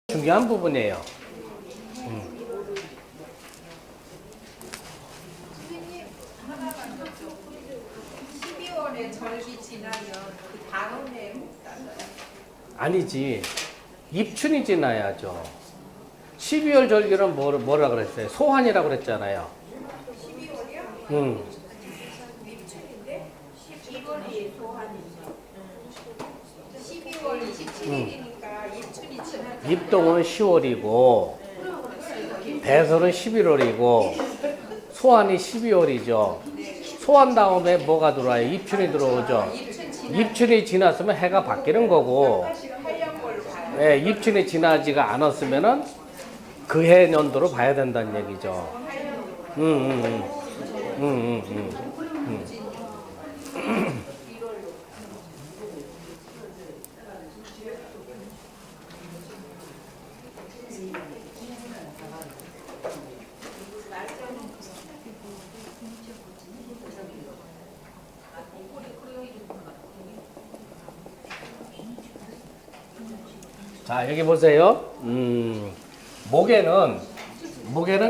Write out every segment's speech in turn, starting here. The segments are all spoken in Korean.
중요한 부분이에요. 선생님, 하나만 여쭤. 12월에 절기 지나면 그 단원에 못 달라요? 아니지. 입춘이 지나야죠. 12월 절기는 뭐라 그랬어요? 소환이라고 그랬잖아요. 12월이요? 응. 입춘인데 12월이 소환이죠. 12월 27일이니까 입춘이 지나죠. 입동은 10월이고 배설은 11월이고 소환이 12월이죠. 소환 다음에 뭐가 들어와요? 입춘이 들어오죠. 입춘이 지났으면 해가 바뀌는 거고, 예, 입춘이 지나지가 않았으면은 그 해 년도로 봐야 된다는 얘기죠. 자, 여기 보세요. 목에는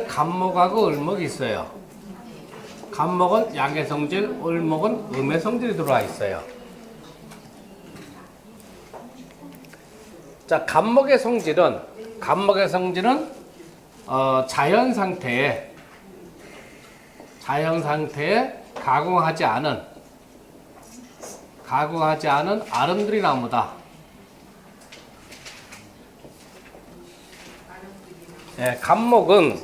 간목하고 을목이 있어요. 간목은 양의 성질, 을목은 음의 성질이 들어와 있어요. 자, 간목의 성질은 자연 상태에 가공하지 않은 아름드리 나무다. 예, 간목은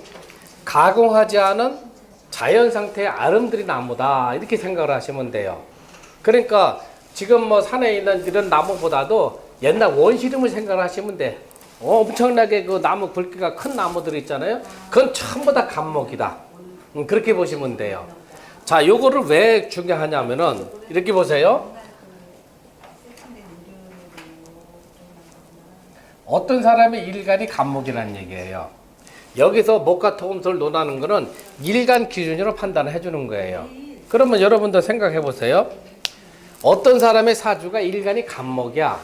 가공하지 않은 자연 상태의 아름드리 나무다. 이렇게 생각을 하시면 돼요. 그러니까 지금 뭐 산에 있는 이런 나무보다도 옛날 원시림을 생각을 하시면 돼. 엄청나게 그 나무 굵기가 큰 나무들 있잖아요. 그건 전부 다 간목이다. 그렇게 보시면 돼요. 자, 요거를 왜 중요하냐면은 이렇게 보세요. 어떤 사람의 일간이 간목이라는 얘기예요. 여기서 목과 토금토를 논하는 거는 일간 기준으로 판단을 해주는 거예요. 그러면 여러분들 생각해 보세요. 어떤 사람의 사주가 일간이 간목이야.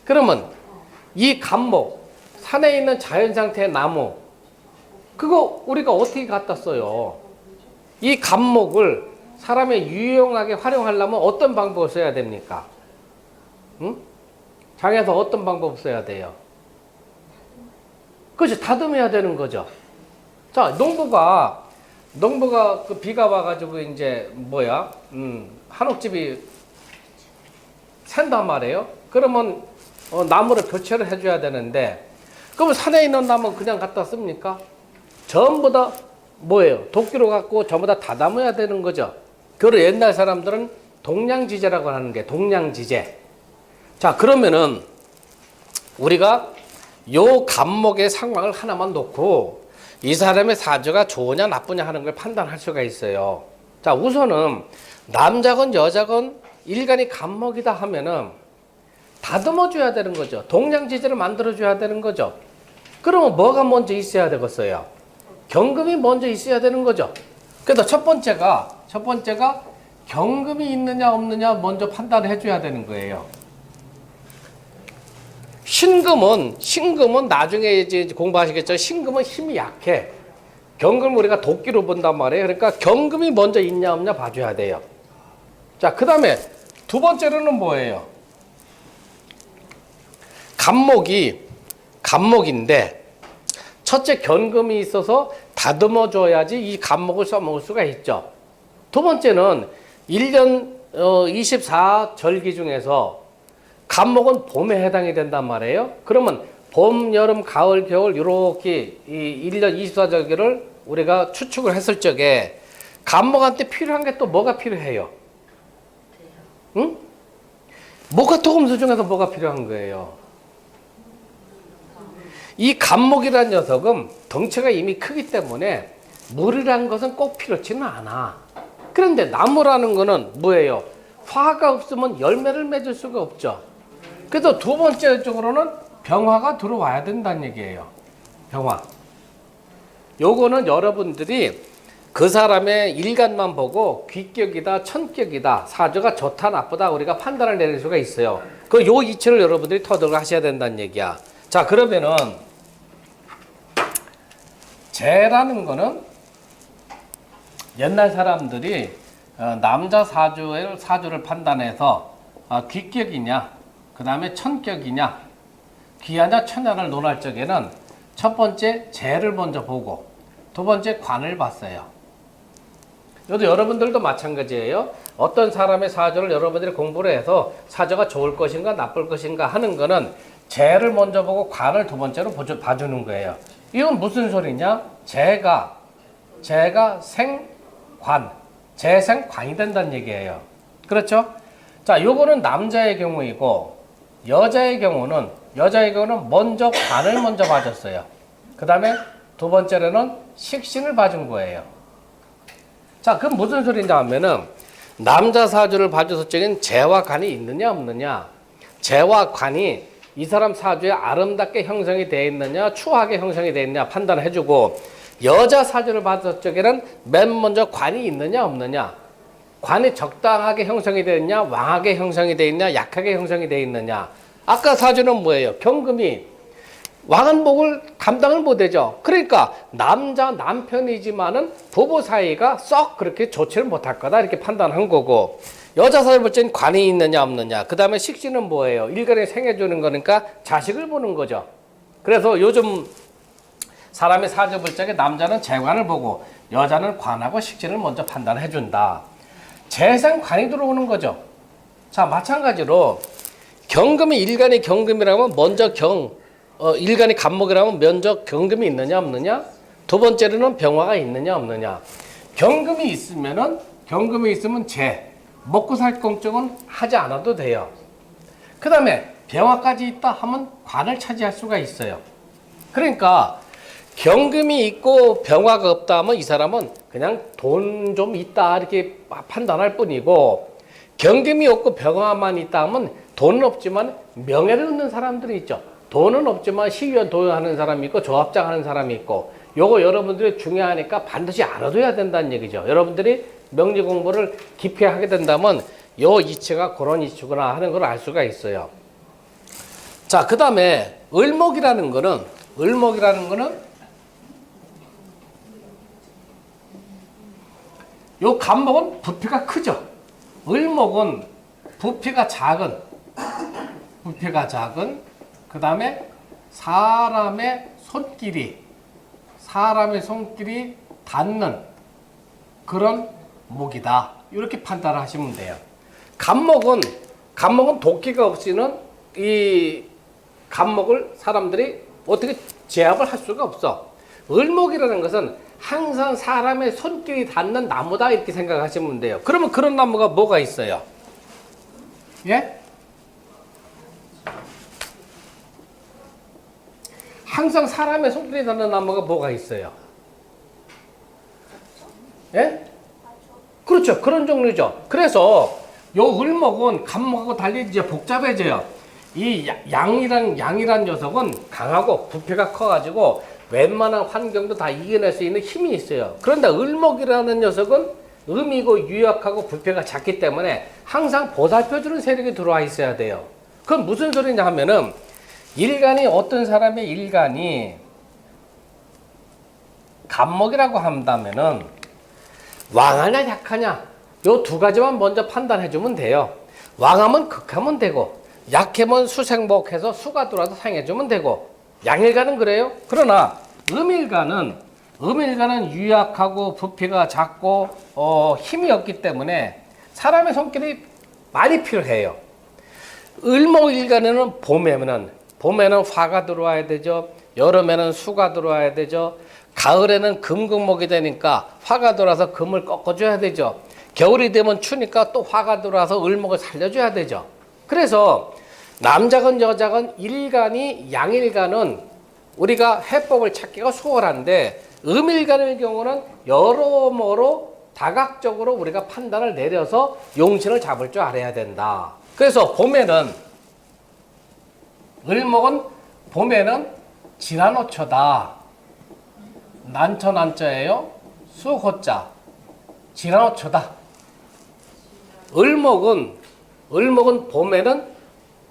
그러면 이 간목, 산에 있는 자연 상태의 나무, 그거 우리가 어떻게 갖다 써요? 이 간목을 사람이 유용하게 활용하려면 어떤 방법을 써야 됩니까? 응? 장에서 어떤 방법을 써야 돼요? 그렇죠. 다듬어야 되는 거죠. 자, 농부가 그 비가 와가지고 이제 한옥집이 샌단 말이에요. 그러면 나무를 교체를 해줘야 되는데, 그러면 산에 있는 나무 그냥 갖다 씁니까? 전부 다 도끼로 갖고 전부 다 다듬어야 되는 거죠. 그걸 옛날 사람들은 동량지제라고 하는 게 동량지제. 자, 그러면은 우리가 요 간목의 상황을 하나만 놓고 이 사람의 사주가 좋으냐 나쁘냐 하는 걸 판단할 수가 있어요. 자, 우선은 남자건 여자건 일간이 간목이다 하면은 다듬어 줘야 되는 거죠. 동량지제를 만들어 줘야 되는 거죠. 그러면 뭐가 먼저 있어야 되겠어요? 경금이 먼저 있어야 되는 거죠. 그래서 첫 번째가 경금이 있느냐 없느냐 먼저 판단을 해줘야 되는 거예요. 신금은 나중에 이제 공부하시겠죠. 신금은 힘이 약해. 경금을 우리가 도끼로 본단 말이에요. 그러니까 경금이 먼저 있냐 없냐 봐줘야 돼요. 자, 그 다음에 두 번째로는 뭐예요? 간목인데 첫째 경금이 있어서 다듬어 줘야지 이 간목을 써먹을 수가 있죠. 두 번째는 1년 24절기 중에서 간목은 봄에 해당이 된단 말이에요. 그러면 봄, 여름, 가을, 겨울 이렇게 이 1년 24절기를 우리가 추측을 했을 적에 간목한테 필요한 게 또 뭐가 필요해요? 응? 목화 토금수 중에서 뭐가 필요한 거예요? 이 간목이라는 녀석은 덩치가 이미 크기 때문에 물이라는 것은 꼭 필요치는 않아. 그런데 나무라는 거는 뭐예요? 화가 없으면 열매를 맺을 수가 없죠. 그래서 두 번째 쪽으로는 병화가 들어와야 된다는 얘기예요. 병화. 요거는 여러분들이 그 사람의 일간만 보고 귀격이다, 천격이다, 사주가 좋다, 나쁘다 우리가 판단을 내릴 수가 있어요. 요 이치를 여러분들이 터득을 하셔야 된다는 얘기야. 자, 그러면은 재라는 거는 옛날 사람들이 남자 사주를 판단해서 귀격이냐, 그 다음에 천격이냐, 귀하냐 천하를 논할 적에는 첫 번째 재를 먼저 보고 두 번째 관을 봤어요. 이것도 여러분들도 마찬가지예요. 어떤 사람의 사주를 여러분들이 공부를 해서 사주가 좋을 것인가 나쁠 것인가 하는 거는 재를 먼저 보고 관을 두 번째로 봐주는 거예요. 이건 무슨 소리냐? 재가 생관, 재생관이 된다는 얘기예요. 그렇죠? 자, 요거는 남자의 경우이고 여자의 경우는 먼저 관을 먼저 봐줬어요. 그 다음에 두 번째로는 식신을 봐준 거예요. 자, 그럼 무슨 소리냐 하면은 남자 사주를 봐줘서 적인 재와 관이 있느냐 없느냐, 재와 관이 이 사람 사주에 아름답게 형성이 되어 있느냐 추하게 형성이 되어 있느냐 판단해주고, 여자 사주를 봐줘서 적에는 맨 먼저 관이 있느냐 없느냐, 관이 적당하게 형성이 되어 있냐, 왕하게 형성이 되어 있냐, 약하게 형성이 되어 있느냐. 아까 사주는 뭐예요? 경금이 왕한 복을 감당을 못하죠. 그러니까 남편이지만은 부부 사이가 썩 그렇게 좋지를 못할 거다 이렇게 판단한 거고, 여자 사주를 볼 때는 관이 있느냐 없느냐, 그 다음에 식신은 뭐예요? 일간에 생해주는 거니까 자식을 보는 거죠. 그래서 요즘 사람의 사주 볼 적에 남자는 재관을 보고 여자는 관하고 식신을 먼저 판단해 준다. 재생관이 들어오는 거죠. 자, 마찬가지로 경금이 일간이 경금이라면 먼저 일간이 간목이라면 먼저 경금이 있느냐 없느냐, 두 번째로는 병화가 있느냐 없느냐. 경금이 있으면 재, 먹고 살 걱정은 하지 않아도 돼요. 그 다음에 병화까지 있다 하면 관을 차지할 수가 있어요. 그러니까 경금이 있고 병화가 없다 하면 이 사람은 그냥 돈 좀 있다 이렇게 판단할 뿐이고, 경금이 없고 병화만 있다 하면 돈은 없지만 명예를 얻는 사람들이 있죠. 돈은 없지만 시위원 도용하는 사람이 있고 조합장 하는 사람이 있고, 요거 여러분들이 중요하니까 반드시 알아둬야 된다는 얘기죠. 여러분들이 명리 공부를 깊이 하게 된다면 요 이치가 그런 이치구나 하는 걸 알 수가 있어요. 자, 그 다음에 을목이라는 거는 요 간목은 부피가 크죠. 을목은 부피가 작은, 그 다음에 사람의 손길이 닿는 그런 목이다. 이렇게 판단을 하시면 돼요. 간목은 도끼가 없이는 이 간목을 사람들이 어떻게 제압을 할 수가 없어. 을목이라는 것은 항상 사람의 손길이 닿는 나무다 이렇게 생각하시면 돼요. 그러면 그런 나무가 뭐가 있어요? 예? 항상 사람의 손길이 닿는 나무가 뭐가 있어요? 예? 그렇죠. 그런 종류죠. 그래서 요 을목은 간목하고 달리 이제 복잡해져요. 이 양이란 녀석은 강하고 부피가 커가지고 웬만한 환경도 다 이겨낼 수 있는 힘이 있어요. 그런데 을목이라는 녀석은 음이고 유약하고 부피가 작기 때문에 항상 보살펴주는 세력이 들어와 있어야 돼요. 그건 무슨 소리냐 하면은, 어떤 사람의 일간이 간목이라고 한다면은 왕하냐 약하냐 요 두 가지만 먼저 판단해 주면 돼요. 왕하면 극하면 되고, 약하면 수생복해서 수가 들어와서 상해 주면 되고, 양일간은 그래요. 그러나 음일간은 유약하고 부피가 작고 힘이 없기 때문에 사람의 손길이 많이 필요해요. 을목일간에는 봄에는 화가 들어와야 되죠. 여름에는 수가 들어와야 되죠. 가을에는 금극목이 되니까 화가 들어와서 금을 꺾어줘야 되죠. 겨울이 되면 추니까 또 화가 들어와서 을목을 살려줘야 되죠. 그래서 남자건 여자건 양일간은 우리가 해법을 찾기가 수월한데, 음일간의 경우는 여러모로 다각적으로 우리가 판단을 내려서 용신을 잡을 줄 알아야 된다. 그래서 을목은 봄에는 지란호초다. 난처난자예요. 수호자. 지란호초다. 을목은 봄에는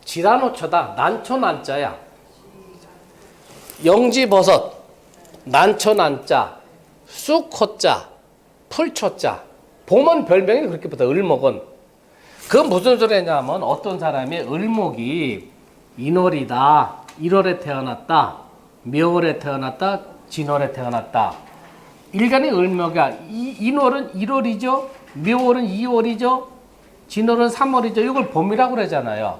지란호초다. 난초난자야. 영지버섯. 난초 난자, 쑥호자, 풀초자. 봄은 별명이 그렇게 붙어요. 을목은. 그건 무슨 소리냐면 어떤 사람이 을목이 인월이다. 1월에 태어났다. 묘월에 태어났다. 진월에 태어났다. 일간이 을목이야. 인월은 1월이죠. 묘월은 2월이죠. 진월은 3월이죠. 이걸 봄이라고 그러잖아요.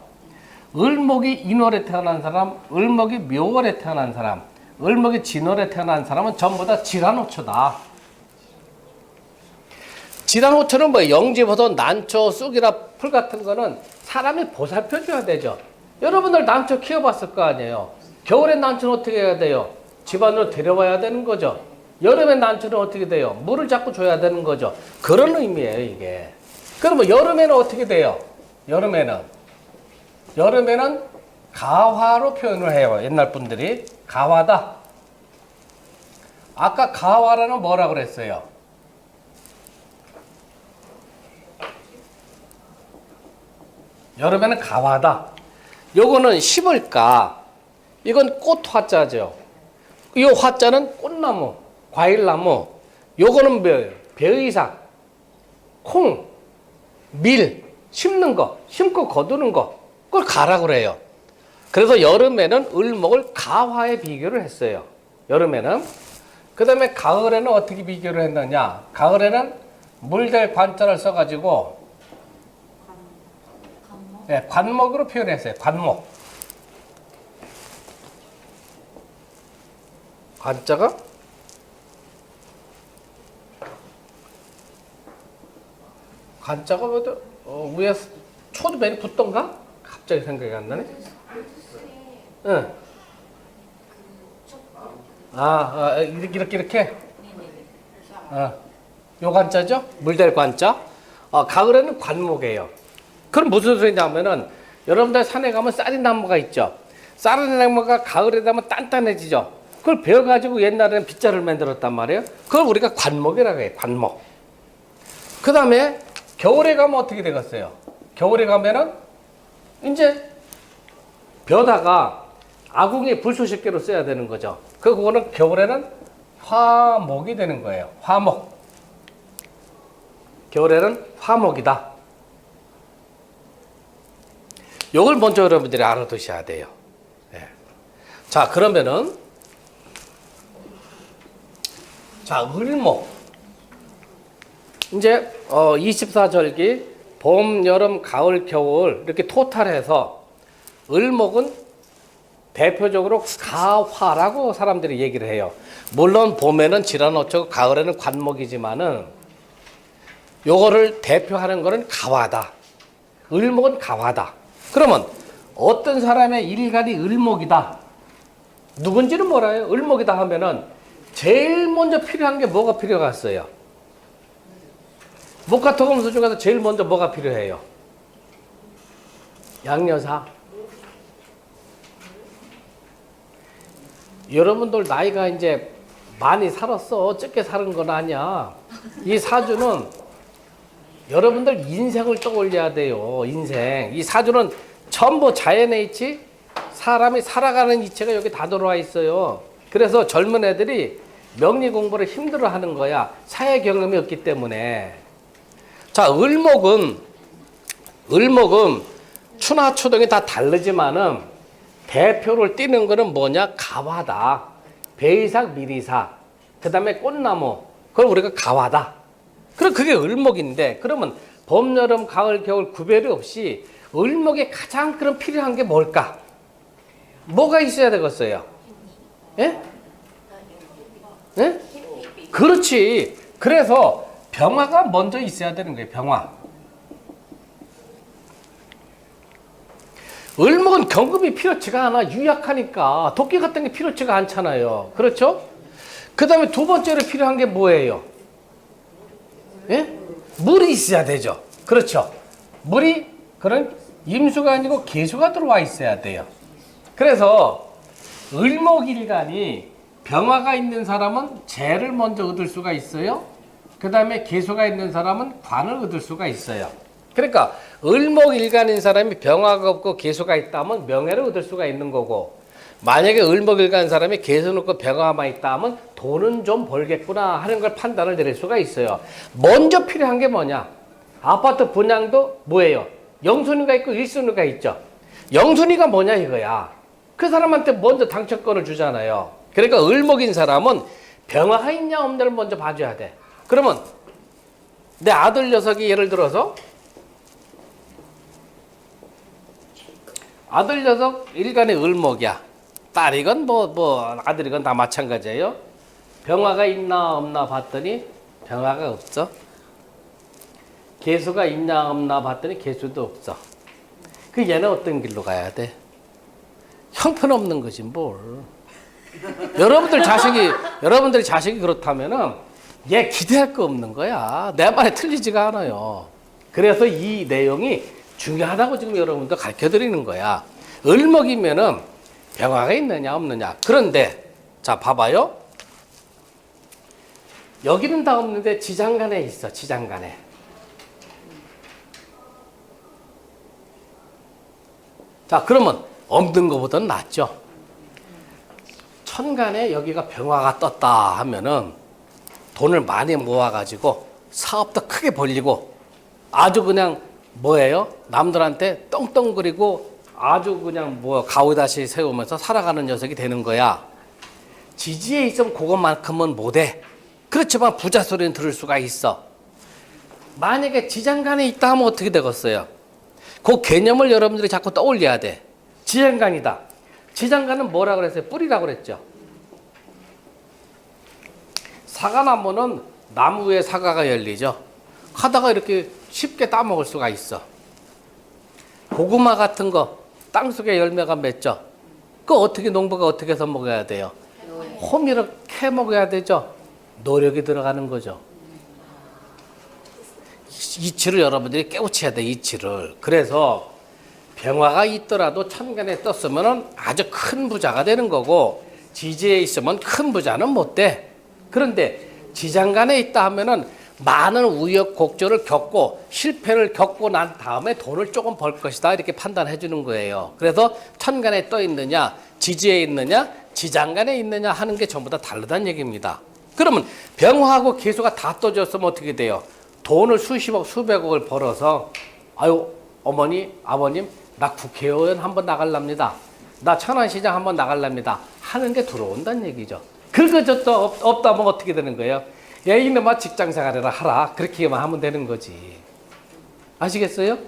을목이 인월에 태어난 사람, 을목이 묘월에 태어난 사람, 을목이 진월에 태어난 사람은 전부 다 질환호초다. 질환호초는 뭐 영지보다 난초, 쑥이나 풀 같은 거는 사람이 보살펴줘야 되죠. 여러분들 난초 키워봤을 거 아니에요. 겨울엔 난초는 어떻게 해야 돼요? 집안으로 데려와야 되는 거죠. 여름엔 난초는 어떻게 돼요? 물을 자꾸 줘야 되는 거죠. 그런 의미예요, 이게. 그러면 여름에는 어떻게 돼요? 여름에는 가화로 표현을 해요. 옛날 분들이. 가화다. 아까 가화라는 뭐라 그랬어요? 여름에는 가화다. 요거는 심을까? 이건 꽃화자죠. 이 화자는 꽃나무, 과일나무. 요거는 뭐예요? 배의삭, 콩, 밀, 심는 거, 심고 거두는 거. 그걸 가라고 그래요. 그래서 여름에는 을목을 가화에 비교를 했어요. 여름에는. 그 다음에 가을에는 어떻게 비교를 했느냐. 가을에는 물될 관자를 써가지고 네, 관목으로 표현했어요. 관목. 관자가 뭐죠? 위에 초두변이 붙던가? 갑자기 생각이 안 나네. 응. 이렇게. 요 관자죠? 물될 관자. 가을에는 관목이에요. 그럼 무슨 소리냐면은 여러분들 산에 가면 쌀이나무가 있죠. 쌀이나무가 가을에 되면 단단해지죠. 그걸 베어가지고 옛날에는 빗자루를 만들었단 말이에요. 그걸 우리가 관목이라고 해요. 관목. 그 다음에 겨울에 가면 어떻게 되겠어요? 겨울에 가면은 이제 벼다가 아궁이 불쏘시개로 써야 되는 거죠. 그거는 겨울에는 화목이 되는 거예요. 화목. 겨울에는 화목이다. 요걸 먼저 여러분들이 알아두셔야 돼요. 네. 자, 그러면은 자, 을목. 이제 24절기 봄, 여름, 가을, 겨울 이렇게 토탈해서 을목은 대표적으로 가화라고 사람들이 얘기를 해요. 물론 봄에는 질환호초, 가을에는 관목이지만은 요거를 대표하는 거는 가화다. 을목은 가화다. 그러면 어떤 사람의 일간이 을목이다. 누군지는 몰라요. 을목이다 하면은 제일 먼저 필요한 게 뭐가 필요했어요? 목화토금수 중에서 제일 먼저 뭐가 필요해요? 양여사. 여러분들 나이가 이제 많이 살았어. 적게 사는 건 아니야. 이 사주는 여러분들 인생을 떠올려야 돼요. 인생. 이 사주는 전부 자연의 이치, 사람이 살아가는 이치가 여기 다 들어와 있어요. 그래서 젊은 애들이 명리 공부를 힘들어 하는 거야. 사회 경험이 없기 때문에. 자, 을목은 추나 추동이 다 다르지만은 대표를 띠는 거는 뭐냐? 가화다. 배이삭, 미리삭. 그 다음에 꽃나무. 그걸 우리가 가화다. 그럼 그게 을목인데, 그러면 봄, 여름, 가을, 겨울 구별이 없이 을목에 가장 그럼 필요한 게 뭘까? 뭐가 있어야 되겠어요? 예? 예? 그렇지. 그래서 병화가 먼저 있어야 되는 거예요. 병화. 을목은 경금이 필요치가 않아. 유약하니까. 도끼 같은 게 필요치가 않잖아요. 그렇죠? 그 다음에 두 번째로 필요한 게 뭐예요? 예? 물이 있어야 되죠. 그렇죠. 물이 그런 임수가 아니고 계수가 들어와 있어야 돼요. 그래서 을목일간이 병화가 있는 사람은 재를 먼저 얻을 수가 있어요. 그 다음에 계수가 있는 사람은 관을 얻을 수가 있어요. 그러니까 을목일간인 사람이 병화가 없고 계수가 있다면 명예를 얻을 수가 있는 거고, 만약에 을목일 간 사람이 계속 놓고 병화만 있다 하면 돈은 좀 벌겠구나 하는 걸 판단을 내릴 수가 있어요. 먼저 필요한 게 뭐냐? 아파트 분양도 뭐예요? 영순위가 있고 일순위가 있죠. 영순위가 뭐냐 이거야. 그 사람한테 먼저 당첨권을 주잖아요. 그러니까 을목인 사람은 병화가 있냐 없냐를 먼저 봐줘야 돼. 그러면 내 아들 녀석이 예를 들어서 아들 녀석 일간의 을목이야. 딸이건 아들이건 다 마찬가지예요. 병화가 있나 없나 봤더니 병화가 없어. 개수가 있냐 없나 봤더니 개수도 없어. 그 얘는 어떤 길로 가야 돼? 형편없는 거지 뭘. 여러분들 자식이 그렇다면은 얘 기대할 거 없는 거야. 내 말에 틀리지가 않아요. 그래서 이 내용이 중요하다고 지금 여러분들 가르쳐 드리는 거야. 을목이면은 병화가 있느냐 없느냐. 그런데 자 봐봐요. 여기는 다 없는데 지장간에 있어. 지장간에. 자 그러면 없는 것보다는 낫죠. 천간에 여기가 병화가 떴다 하면은 돈을 많이 모아가지고 사업도 크게 벌리고 아주 그냥 뭐예요? 남들한테 떵떵거리고 아주 그냥 가오다시 세우면서 살아가는 녀석이 되는 거야. 지지에 있으면 그것만큼은 못해. 그렇지만 부자 소리는 들을 수가 있어. 만약에 지장간에 있다 하면 어떻게 되겠어요? 그 개념을 여러분들이 자꾸 떠올려야 돼. 지장간이다. 지장간은 뭐라고 그랬어요? 뿌리라고 그랬죠. 사과나무는 나무 위에 사과가 열리죠. 하다가 이렇게 쉽게 따먹을 수가 있어. 고구마 같은 거 땅속에 열매가 맺죠. 그거 어떻게 농부가 어떻게 해서 먹어야 돼요? 호미를 캐 먹어야 되죠. 노력이 들어가는 거죠. 이치를 여러분들이 깨우쳐야 돼. 이치를. 그래서 병화가 있더라도 천간에 떴으면 아주 큰 부자가 되는 거고 지지에 있으면 큰 부자는 못 돼. 그런데 지장간에 있다 하면은 많은 우여곡절을 겪고 실패를 겪고 난 다음에 돈을 조금 벌 것이다 이렇게 판단해 주는 거예요. 그래서 천간에 떠 있느냐 지지에 있느냐 지장간에 있느냐 하는 게 전부 다 다르다는 얘기입니다. 그러면 병화하고 개수가 다 떠졌으면 어떻게 돼요? 돈을 수십억 수백억을 벌어서 아유 어머니 아버님 나 국회의원 한번 나갈랍니다. 나 천안시장 한번 나갈랍니다. 하는 게 들어온다는 얘기죠. 그거저도 없다면 어떻게 되는 거예요? 야 이놈아 직장생활이라 하라. 그렇게만 하면 되는 거지. 아시겠어요?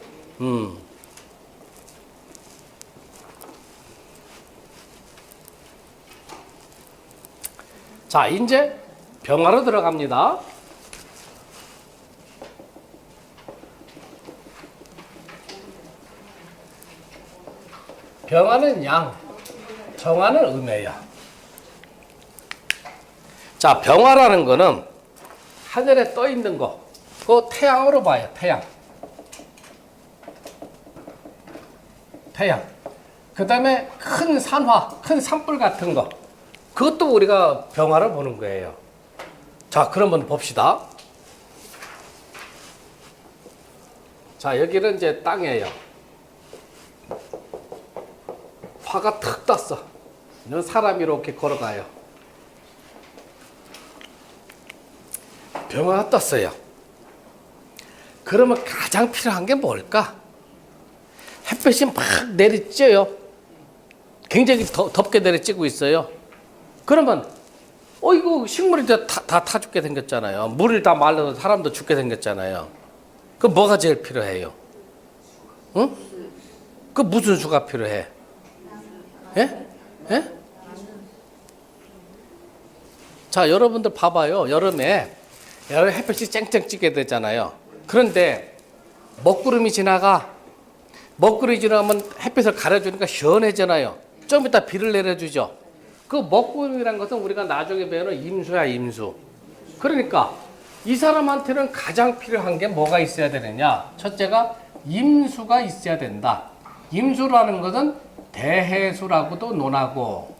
자 이제 병화로 들어갑니다. 병화는 양, 정화는 음이에요. 자, 병화라는 거는 하늘에 떠 있는 거, 그 태양으로 봐요. 태양. 그 다음에 큰 산화, 큰 산불 같은 거, 그것도 우리가 병화를 보는 거예요. 자, 그러면 봅시다. 자, 여기는 이제 땅이에요. 화가 탁 떴어. 이런 사람이 이렇게 걸어가요. 병화가 떴어요. 그러면 가장 필요한 게 뭘까? 햇볕이 막 내리쬐요. 굉장히 덥게 내리쬐고 있어요. 그러면 이거 식물이 다 죽게 생겼잖아요. 물이 다 말라서 사람도 죽게 생겼잖아요. 그 뭐가 제일 필요해요? 응? 그 무슨 수가 필요해? 예? 예? 자, 여러분들 봐봐요. 여름에 햇볕이 쨍쨍 찌게 되잖아요. 그런데 먹구름이 지나가. 먹구름이 지나가면 햇빛을 가려주니까 시원해지잖아요. 좀 이따 비를 내려주죠. 그 먹구름이란 것은 우리가 나중에 배우는 임수야, 임수. 그러니까 이 사람한테는 가장 필요한 게 뭐가 있어야 되느냐? 첫째가 임수가 있어야 된다. 임수라는 것은 대해수라고도 논하고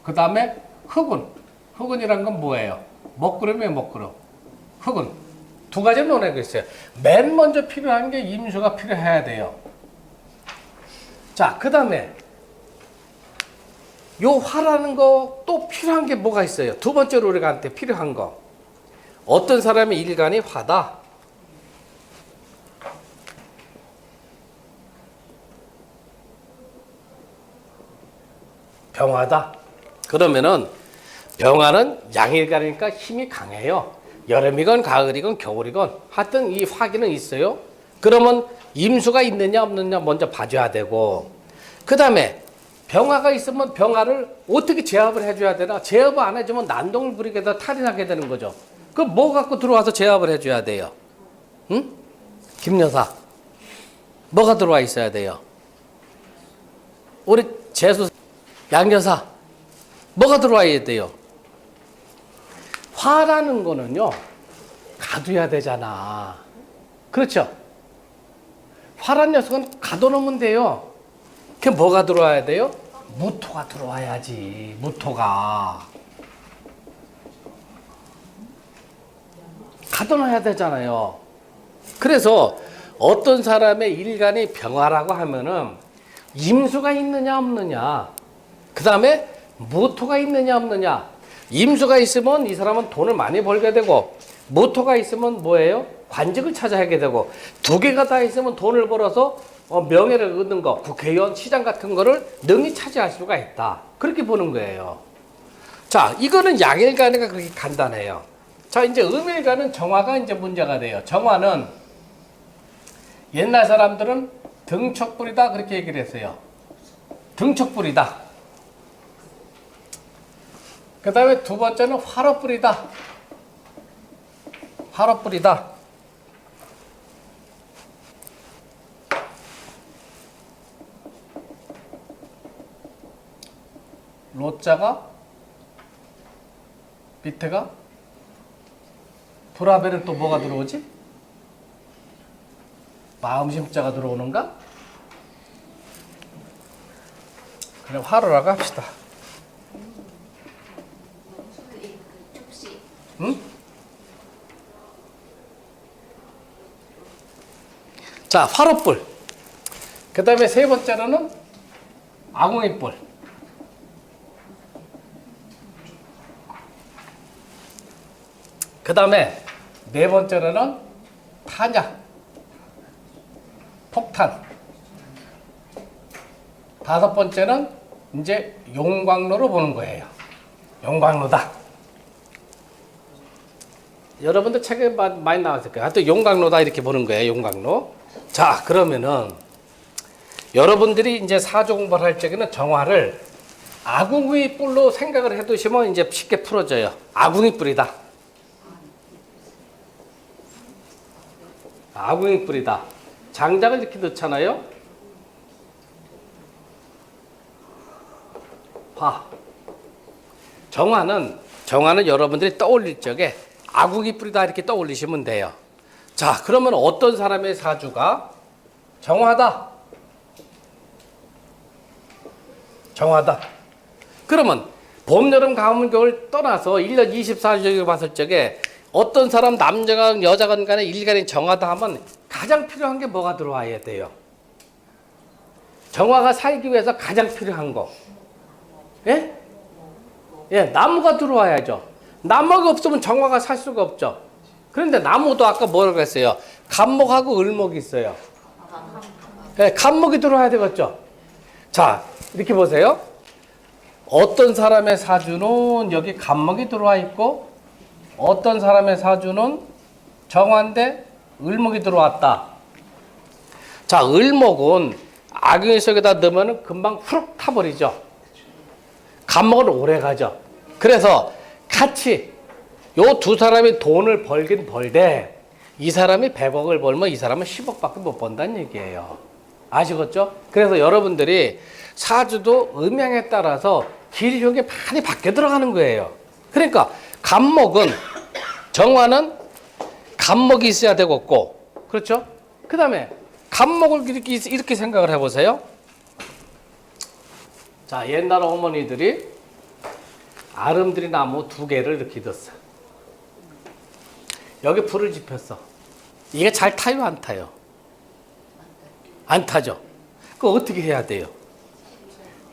그 다음에 흑운. 흑운이란 건 뭐예요? 먹구름이에요, 먹구름. 흑운. 두 가지 논하고 있어요. 맨 먼저 필요한 게 임수가 필요해야 돼요. 자, 그 다음에 요 화라는 거 또 필요한 게 뭐가 있어요? 두 번째로 우리가 한테 필요한 거. 어떤 사람의 일간이 화다. 병화다. 그러면은 병화는 양일간이니까 힘이 강해요. 여름이건 가을이건 겨울이건 하여튼 이 화기는 있어요. 그러면 임수가 있느냐 없느냐 먼저 봐줘야 되고, 그 다음에 병화가 있으면 병화를 어떻게 제압을 해줘야 되나? 제압을 안 해주면 난동을 부리게 돼 탈인하게 되는 거죠. 그 뭐 갖고 들어와서 제압을 해줘야 돼요? 응? 김여사, 뭐가 들어와 있어야 돼요? 우리 재수 양여사, 뭐가 들어와야 돼요? 화라는 거는요, 가둬야 되잖아. 그렇죠? 화란 녀석은 가둬놓으면 돼요. 그 뭐가 들어와야 돼요? 무토가 들어와야지. 무토가 가둬놔야 되잖아요. 그래서 어떤 사람의 일간이 병화라고 하면은 임수가 있느냐 없느냐, 그 다음에 무토가 있느냐 없느냐. 임수가 있으면 이 사람은 돈을 많이 벌게 되고, 무토가 있으면 뭐예요? 관직을 찾아야게 되고, 두 개가 다 있으면 돈을 벌어서 명예를 얻는 거, 국회의원, 시장 같은 거를 능히 차지할 수가 있다. 그렇게 보는 거예요. 자, 이거는 양일간이가 그렇게 간단해요. 자, 이제 음일간은 정화가 이제 문제가 돼요. 정화는 옛날 사람들은 등척불이다 그렇게 얘기를 했어요. 등척불이다. 그 다음에 두 번째는 화로불이다. 화로불이다. 로자가 밑에가 불합에는 또 뭐가 들어오지? 마음심자가 들어오는가? 그냥 화로라고 합시다. 응? 자, 화로불. 그 다음에 세 번째로는 아궁이불. 그 다음에 네 번째로는 탄약, 폭탄. 다섯 번째는 이제 용광로로 보는 거예요. 용광로다. 여러분들 책에 많이 나왔을 거예요. 하여튼 용광로다 이렇게 보는 거예요. 용광로. 자, 그러면은 여러분들이 이제 사주 공부를 할 적에는 정화를 아궁이 뿔로 생각을 해두시면 이제 쉽게 풀어져요. 아궁이 뿔이다. 아궁이 뿔이다. 장작을 이렇게 넣잖아요. 화. 정화는 여러분들이 떠올릴 적에 아궁이 뿔이다 이렇게 떠올리시면 돼요. 자, 그러면 어떤 사람의 사주가 정화다. 정화다. 그러면 봄, 여름, 가을, 겨울 떠나서 1년 24주를 봤을 적에 어떤 사람 남자가 여자가 간에 일간이 정화다 하면 가장 필요한 게 뭐가 들어와야 돼요? 정화가 살기 위해서 가장 필요한 거. 예? 예, 나무가 들어와야죠. 나무가 없으면 정화가 살 수가 없죠. 그런데 나무도 아까 뭐라고 했어요? 간목하고 을목이 있어요. 예, 간목이 들어와야 되겠죠. 자, 이렇게 보세요. 어떤 사람의 사주는 여기 간목이 들어와 있고, 어떤 사람의 사주는 정화인데 을목이 들어왔다. 자, 을목은 아궁이 속에다 넣으면 금방 후룩 타버리죠. 간목은 오래 가죠. 그래서 같이 요 두 사람이 돈을 벌긴 벌되, 이 사람이 100억을 벌면 이 사람은 10억밖에 못 번다는 얘기예요. 아시겠죠? 그래서 여러분들이 사주도 음양에 따라서 길흉이 많이 바뀌어 들어가는 거예요. 그러니까 간목은, 정화는 간목이 있어야 되겠고, 그렇죠? 그 다음에 간목을 이렇게 생각을 해보세요. 자, 옛날 어머니들이 아름드리 나무 2개를 이렇게 뒀어. 여기 불을 지폈어. 이게 잘 타요, 안 타요? 안 타죠. 그거 어떻게 해야 돼요?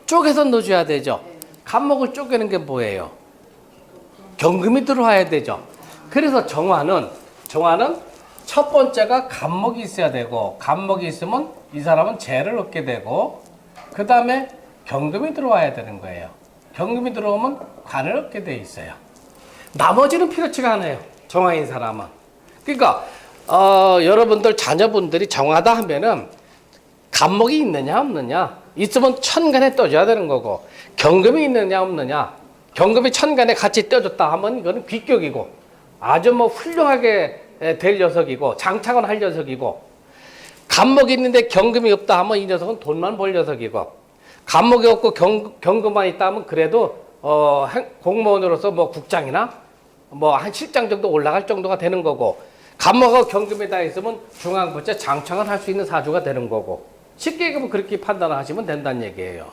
쪼개서 넣어줘야 되죠. 간목을 쪼개는 게 뭐예요? 경금이 들어와야 되죠. 그래서 정화는 첫 번째가 간목이 있어야 되고, 간목이 있으면 이 사람은 재를 얻게 되고, 그 다음에 경금이 들어와야 되는 거예요. 경금이 들어오면 관을 얻게 돼 있어요. 나머지는 필요치가 않아요. 정화인 사람은. 그러니까 여러분들 자녀분들이 정화다 하면은 간목이 있느냐 없느냐, 있으면 천간에 떠줘야 되는 거고, 경금이 있느냐 없느냐, 경금이 천간에 같이 떠줬다 하면 이거는 귀격이고 아주 뭐 훌륭하게 될 녀석이고 장착은 할 녀석이고, 간목이 있는데 경금이 없다 하면 이 녀석은 돈만 벌 녀석이고, 간목이 없고 경금만 있다 하면 그래도 공무원으로서 뭐 국장이나 뭐 한 실장 정도 올라갈 정도가 되는 거고, 간목하고 경금이 다 있으면 중앙부처 장착을 할 수 있는 사주가 되는 거고, 쉽게 그렇게 판단하시면 된다는 얘기예요.